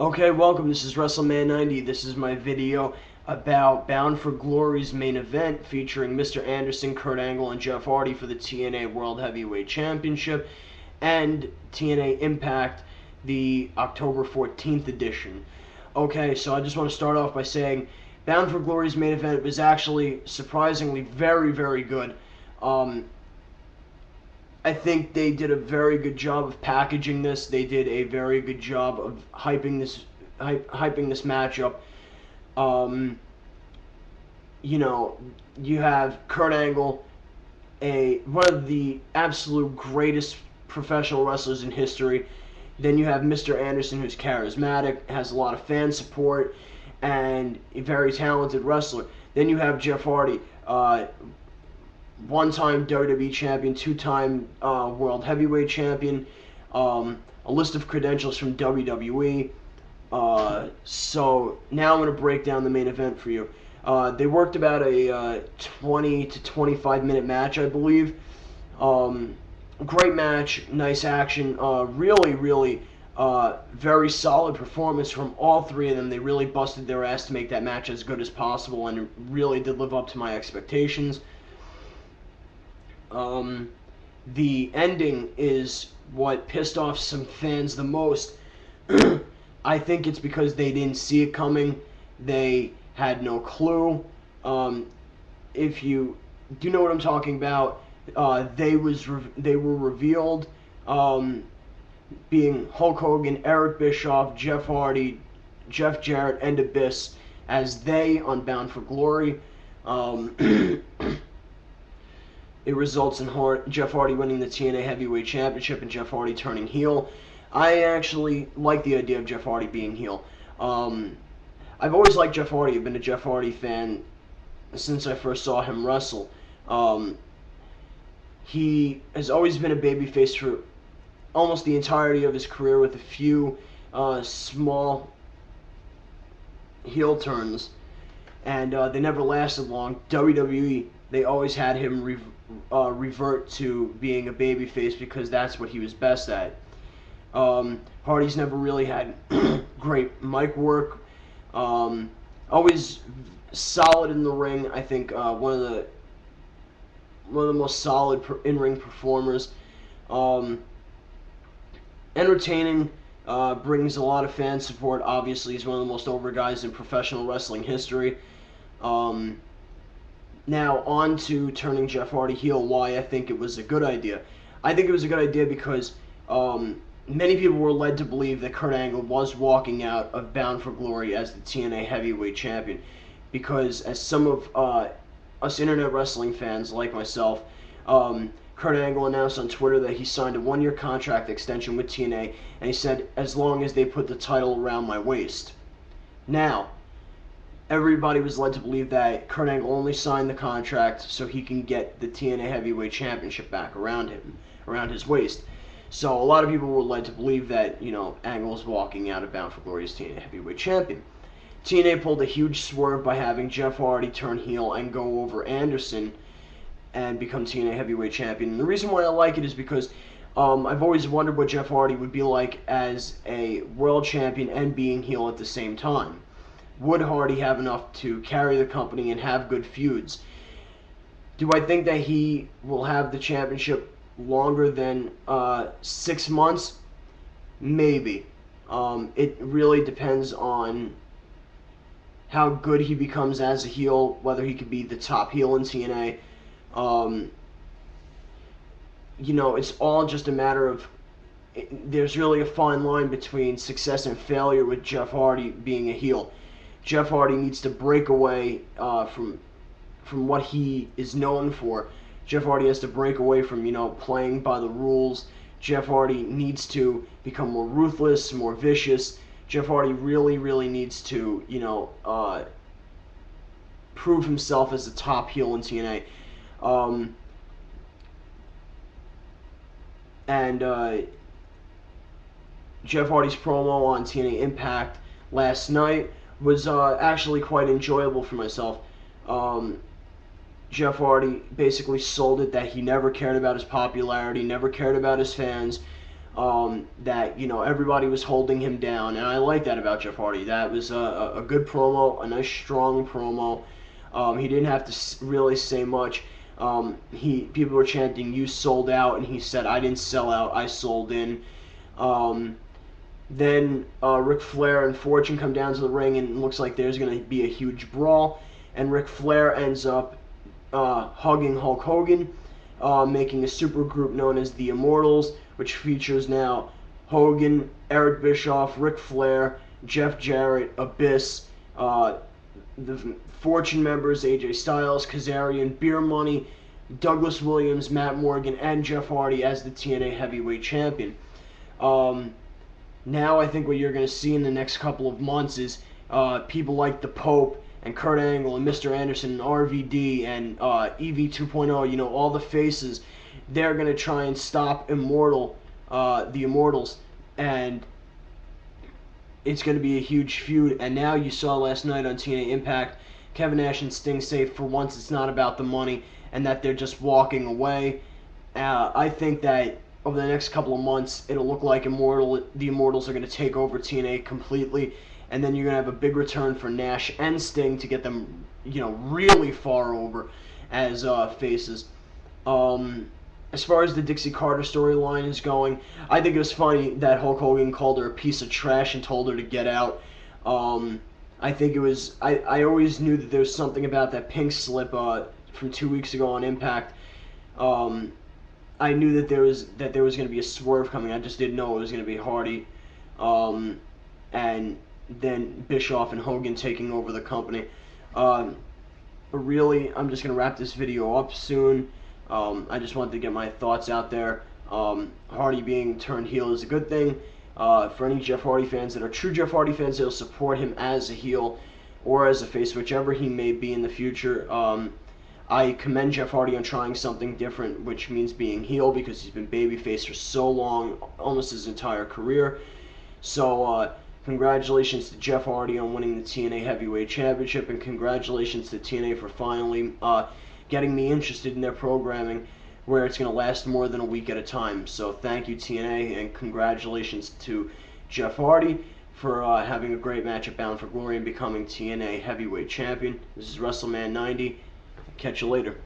Okay, welcome. This is WrestleMan90. This is my video about Bound for Glory's main event featuring Mr. Anderson, Kurt Angle, and Jeff Hardy for the TNA World Heavyweight Championship and TNA Impact, the October 14th edition. Okay, so I just want to start off by saying Bound for Glory's main event was actually surprisingly very, very good. Um, I think they did a very good job of packaging this. They did a very good job of hyping this matchup. Um, you know, you have Kurt Angle, one of the absolute greatest professional wrestlers in history. Then you have Mr. Anderson, who's charismatic, has a lot of fan support, and a very talented wrestler. Then you have Jeff Hardy, one-time WWE champion, two-time World Heavyweight champion, a list of credentials from WWE. So now I'm going to break down the main event for you. They worked about a 20 to 25 minute match, I believe. Great match, nice action, really, very solid performance from all three of them. They really busted their ass to make that match as good as possible, and it really did live up to my expectations. The ending is what pissed off some fans the most. I think it's because they didn't see it coming. They had no clue. If you do know what I'm talking about, they were revealed being Hulk Hogan, Eric Bischoff, Jeff Hardy, Jeff Jarrett, and Abyss as they on Bound for Glory. It results in Jeff Hardy winning the TNA Heavyweight Championship and Jeff Hardy turning heel. I actually like the idea of Jeff Hardy being heel. I've always liked Jeff Hardy. I've been a Jeff Hardy fan since I first saw him wrestle. He has always been a babyface for almost the entirety of his career, with a few small heel turns, and they never lasted long. WWE, they always had him revert to being a babyface because that's what he was best at. Hardy's never really had great mic work. Always solid in the ring. I think one of the most solid in-ring performers. Entertaining. Brings a lot of fan support. Obviously, he's one of the most over guys in professional wrestling history. Now, on to turning Jeff Hardy heel, why I think it was a good idea. I think it was a good idea because many people were led to believe that Kurt Angle was walking out of Bound for Glory as the TNA Heavyweight Champion. Because, as some of us internet wrestling fans like myself, Kurt Angle announced on Twitter that he signed a one-year contract extension with TNA, and he said, as long as they put the title around my waist. Now, everybody was led to believe that Kurt Angle only signed the contract so he can get the TNA Heavyweight Championship back around him, around his waist. So a lot of people were led to believe that, Angle is walking out of Bound for Glory as TNA Heavyweight Champion. TNA pulled a huge swerve by having Jeff Hardy turn heel and go over Anderson and become TNA Heavyweight Champion. And the reason why I like it is because I've always wondered what Jeff Hardy would be like as a world champion and being heel at the same time. Would Hardy have enough to carry the company and have good feuds? Do I think that he will have the championship longer than 6 months? Maybe. It really depends on how good he becomes as a heel, whether he could be the top heel in TNA. It's all just a matter of, there's really a fine line between success and failure with Jeff Hardy being a heel. Jeff Hardy needs to break away from what he is known for. Jeff Hardy has to break away from, playing by the rules. Jeff Hardy needs to become more ruthless, more vicious. Jeff Hardy really needs to, prove himself as the top heel in TNA. Jeff Hardy's promo on TNA Impact last night was actually quite enjoyable for myself. Jeff Hardy basically sold it that he never cared about his popularity, never cared about his fans. that everybody was holding him down, and I like that about Jeff Hardy. That was a good promo, a nice strong promo. He didn't have to really say much. People were chanting, "You sold out," and he said, "I didn't sell out. I sold in." Um, then Ric Flair and Fortune come down to the ring, and it looks like there's going to be a huge brawl. And Ric Flair ends up hugging Hulk Hogan, making a super group known as the Immortals, which features now Hogan, Eric Bischoff, Ric Flair, Jeff Jarrett, Abyss, the Fortune members, AJ Styles, Kazarian, Beer Money, Douglas Williams, Matt Morgan, and Jeff Hardy as the TNA Heavyweight Champion. Now I think what you're going to see in the next couple of months is people like the Pope and Kurt Angle and Mr.Anderson and RVD and EV 2.0, all the faces, they're going to try and stop the Immortals, and it's going to be a huge feud. And now you saw last night on TNA Impact, Kevin Nash and Sting say for once it's not about the money and that they're just walking away. I think that over the next couple of months, it'll look like the Immortals are going to take over TNA completely, and then you're going to have a big return for Nash and Sting to get them, really far over as faces. As far as the Dixie Carter storyline is going, I think it was funny that Hulk Hogan called her a piece of trash and told her to get out. I think it was. I always knew that there was something about that pink slip from 2 weeks ago on Impact. I knew that there was going to be a swerve coming. I just didn't know it was going to be Hardy, and then Bischoff and Hogan taking over the company. But really, I'm just going to wrap this video up soon. I just wanted to get my thoughts out there. Hardy being turned heel is a good thing. For any Jeff Hardy fans that are true Jeff Hardy fans, they'll support him as a heel or as a face, whichever he may be in the future. I commend Jeff Hardy on trying something different, which means being heel, because he's been babyface for so long, almost his entire career. So, congratulations to Jeff Hardy on winning the TNA Heavyweight Championship, and congratulations to TNA for finally getting me interested in their programming, where it's going to last more than a week at a time. So thank you, TNA, and congratulations to Jeff Hardy for having a great match at Bound for Glory and becoming TNA Heavyweight Champion. This is WrestleMan 90. Catch you later.